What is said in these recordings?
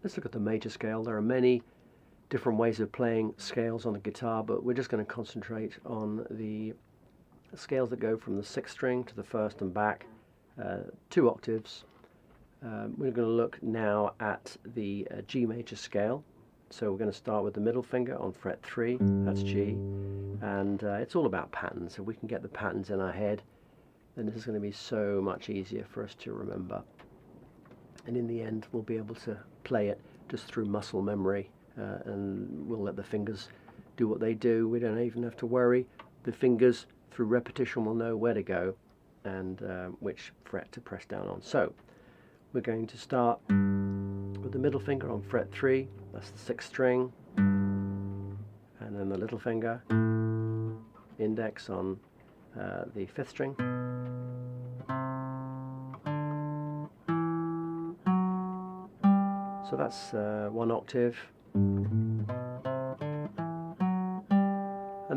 let's look at the major scale. There are many different ways of playing scales on the guitar, but we're just going to concentrate on the scales that go from the 6th string to the 1st and back, 2 octaves. We're going to look now at the G major scale. So we're going to start with the middle finger on fret 3, that's G, and it's all about patterns. If we can get the patterns in our head, then this is going to be so much easier for us to remember. And in the end, we'll be able to play it just through muscle memory, and we'll let the fingers do what they do. We don't even have to worry. The fingers, through repetition, will know where to go and which fret to press down on. So we're going to start with the middle finger on fret 3, that's the 6th string, and then the little finger, index on the 5th string, so that's 1 octave, and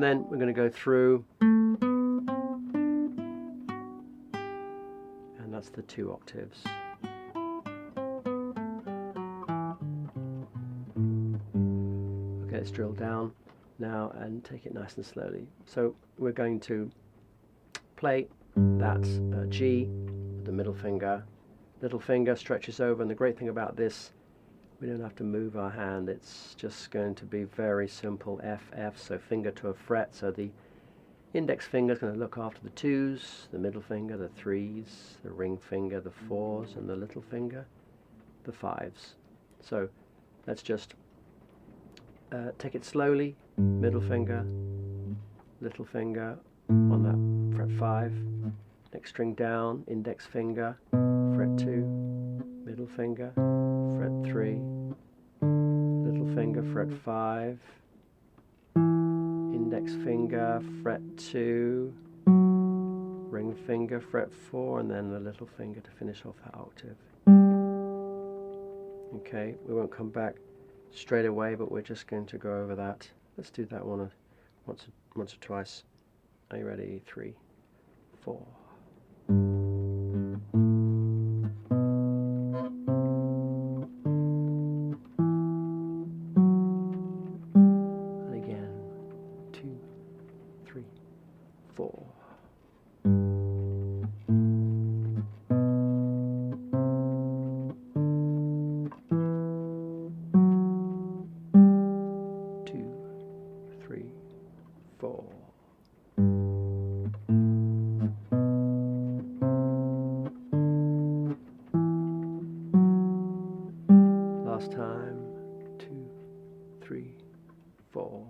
then we're going to go through, and that's the 2 octaves. Let's drill down now and take it nice and slowly. So we're going to play that G with the middle finger. Little finger stretches over, and the great thing about this, we don't have to move our hand. It's just going to be very simple. F, F, so finger to a fret. So the index finger is going to look after the 2s, the middle finger, the 3s, the ring finger, the 4s, and the little finger, the 5s. So let's just take it slowly, middle finger, little finger on that fret 5, next string down, index finger, fret 2, middle finger, fret 3, little finger, fret 5, index finger, fret 2, ring finger, fret 4, and then the little finger to finish off that octave. Okay, we won't come back straight away, but we're just going to go over that. Let's do that one once or twice. Are you ready? 3, 4. And again, 2, 3, 4. Last time, 2, 3, 4.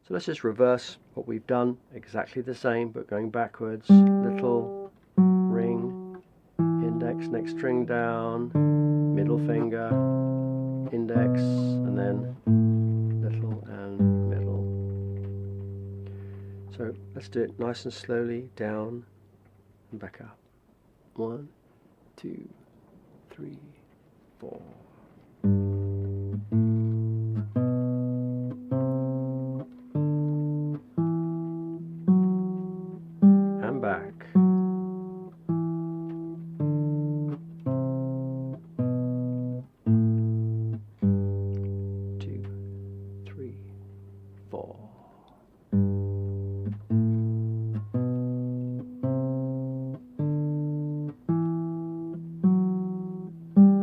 So let's just reverse what we've done, exactly the same, but going backwards. Little, ring, index, next string down, middle finger, index, and then little and middle. So let's do it nice and slowly, down and back up. 1, 2, 3, 4. And back. 2, 3, 4.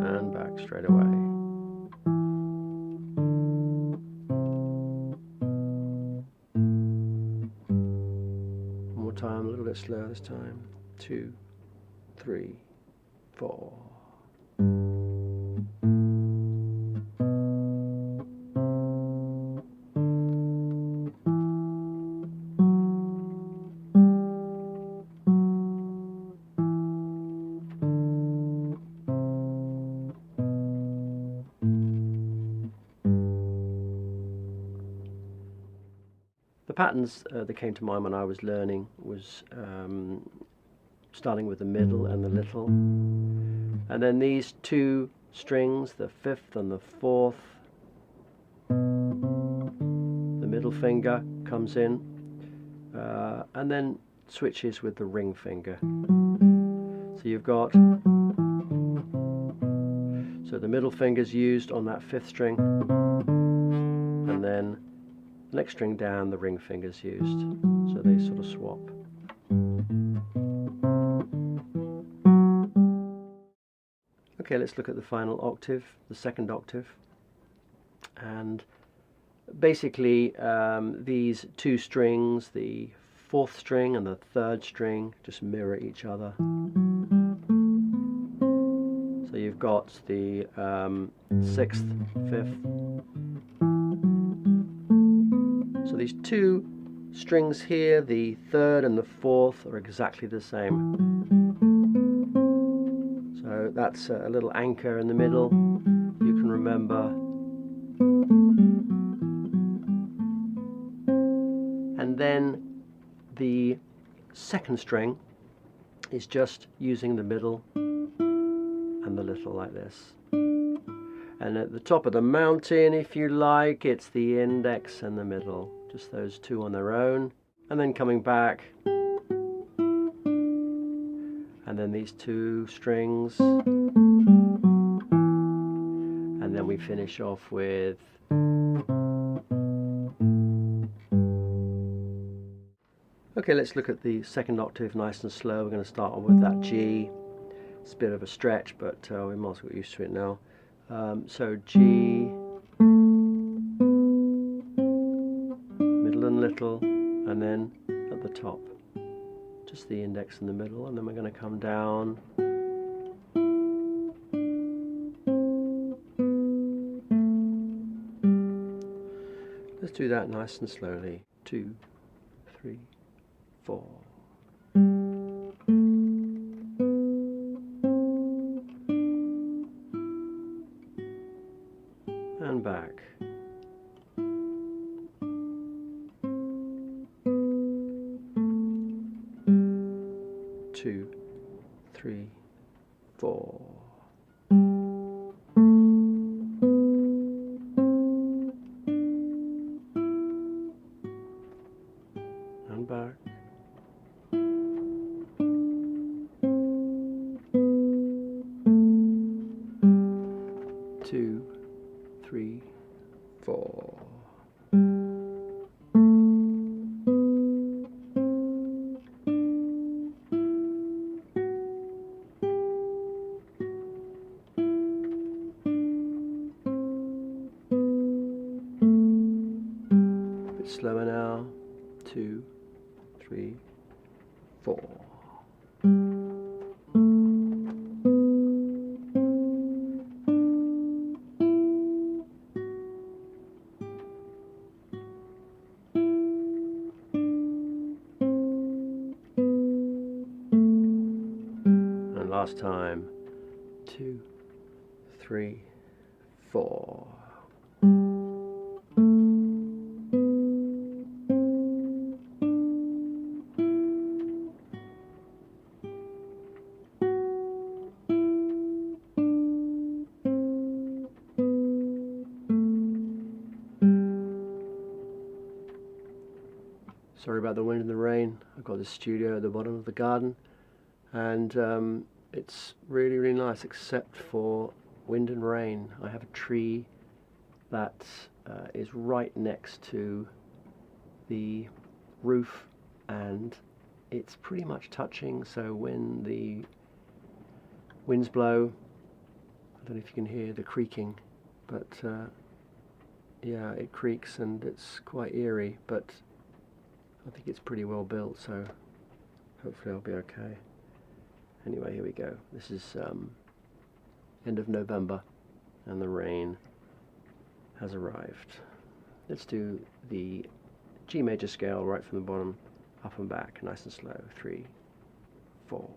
And back straight away. One more time, a little bit slower this time. 2, 3, 4. The patterns that came to mind when I was learning was starting with the middle and the little, and then these 2 strings, the 5th and the 4th, the middle finger comes in, and then switches with the ring finger. So you've got, so the middle finger's used on that 5th string, and then the next string down the ring finger's used, so they sort of swap. Okay, let's look at the final octave, the 2nd octave. And basically these 2 strings, the 4th string and the 3rd string, just mirror each other. So you've got the 6th, 5th. So these 2 strings here, the 3rd and the 4th, are exactly the same. So that's a little anchor in the middle. You can remember. And then the 2nd string is just using the middle and the little like this. And at the top of the mountain, if you like, it's the index and the middle, just those 2 on their own, and then coming back, and then these 2 strings, and then we finish off with okay, let's look at the 2nd octave nice and slow. We're going to start on with that G. It's a bit of a stretch, but we might as well get used to it now. So G, middle and little, and then at the top, just the index in the middle, and then we're going to come down. Let's do that nice and slowly. 2, 3, 4. And back. Two, 3, 4. And back. 2, 3, 4. A bit slower now. 2, 3, 4. Last time. 2, 3, 4. Sorry about the wind and the rain. I've got this studio at the bottom of the garden, and it's really, really nice except for wind and rain. I have a tree that is right next to the roof, and it's pretty much touching, so when the winds blow, I don't know if you can hear the creaking, but yeah, it creaks and it's quite eerie, but I think it's pretty well built, so hopefully I'll be okay. Anyway, here we go. This is end of November and the rain has arrived. Let's do the G major scale right from the bottom, up and back, nice and slow. 3, 4.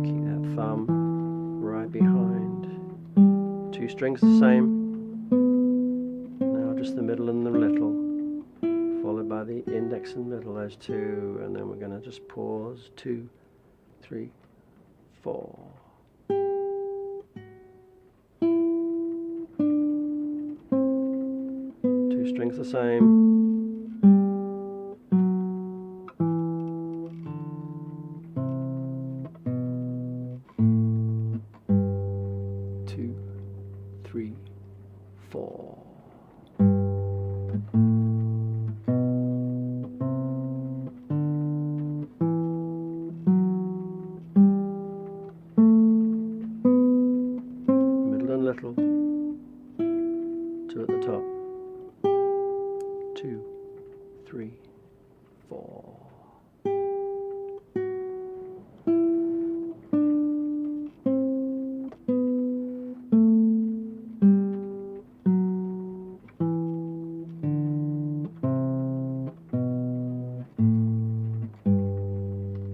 Keep that thumb right behind. 2 strings the same. Now just the middle and the little, followed by the index and middle, those 2, and then we're going to just pause. 2, 3, 4. 2 strings the same. Two, three, 4. Middle and little. 2 at the top. 2, 3, 4.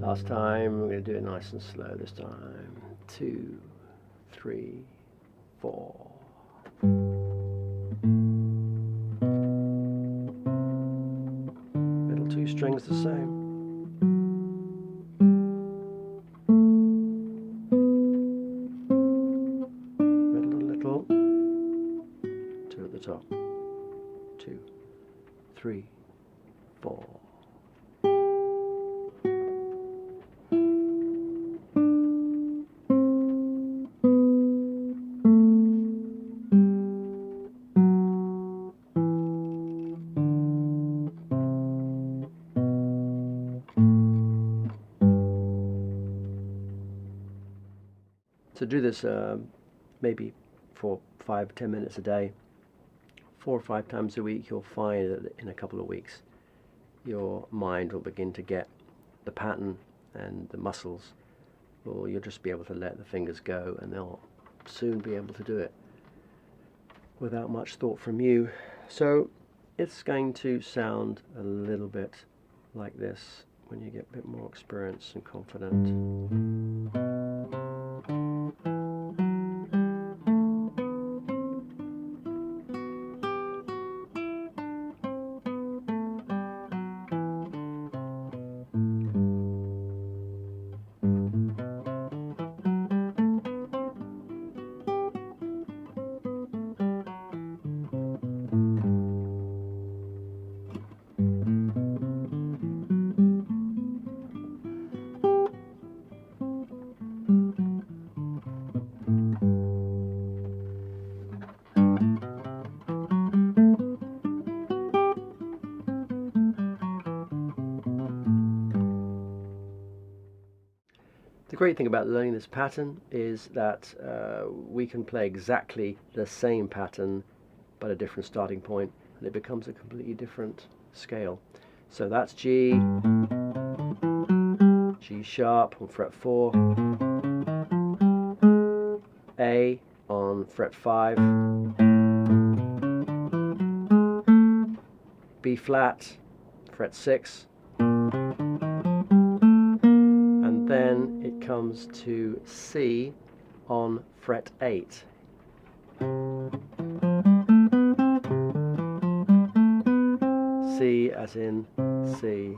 Last time, we're going to do it nice and slow this time. 2, 3, 4. Middle 2 strings the same. Middle a little. 2 at the top. 2, 3, 4. So do this maybe for 5-10 minutes a day, 4 or 5 times a week. You'll find that in a couple of weeks your mind will begin to get the pattern, and the muscles, or you'll just be able to let the fingers go, and they'll soon be able to do it without much thought from you. So it's going to sound a little bit like this when you get a bit more experience and confident. The great thing about learning this pattern is that we can play exactly the same pattern but a different starting point, and it becomes a completely different scale. So that's G, G sharp on fret 4, A on fret 5, B flat, fret 6, and then it comes to C on fret 8. C as in C.